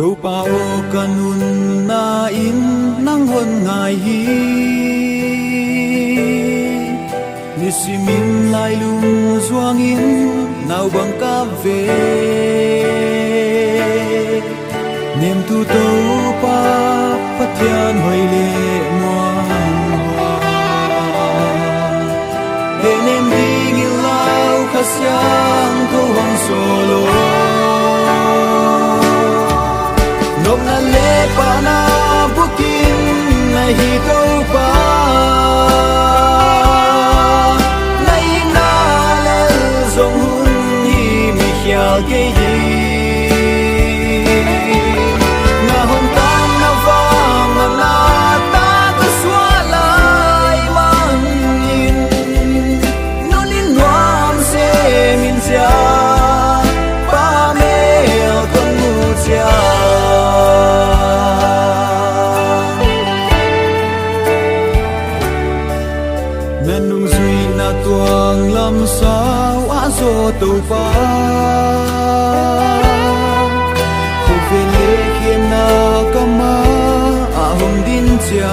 Tâu pa o kanun na in nang hon ngai hi Nisimin lai lung zuang in nau bang ka ve Niềm tu tâu pa phát thiên hồi lệ ngoan để niềm đi nghiêng lao khát sáng câu hoàng solo nộp na lệ pa na bukin này hi tâu pa này na lệ dòng hun hi mi khial cây đi sao á zo tàu pa khu về lệ khiêm na kama à hồng din chia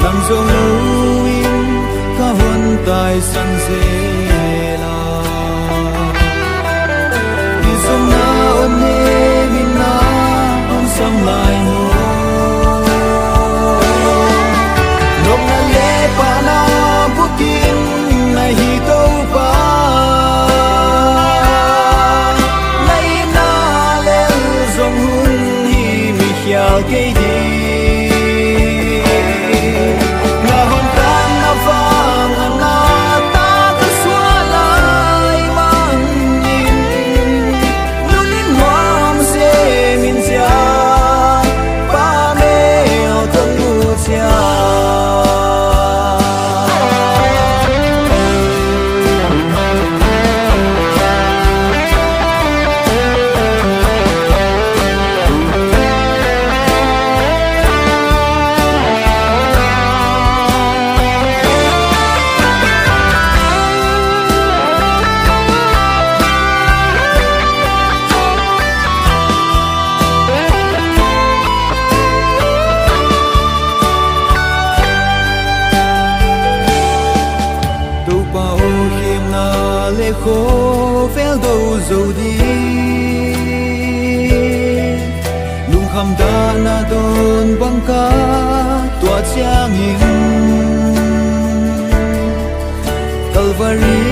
nang zong luin ka hon tai san zela đi sông na ôn ne min na on sang lai ho nộp na lệ pa na bukin này hi tâu pa này na lệ dòng hun hi mi khial cây đi na hon tan na vang na ta ta xóa lại mang nhìn luôn in hoang se min sia pa me ao thân mu sia khô véo đâu dầu đi lung kham ta na don bang ca tua chiang in Calvary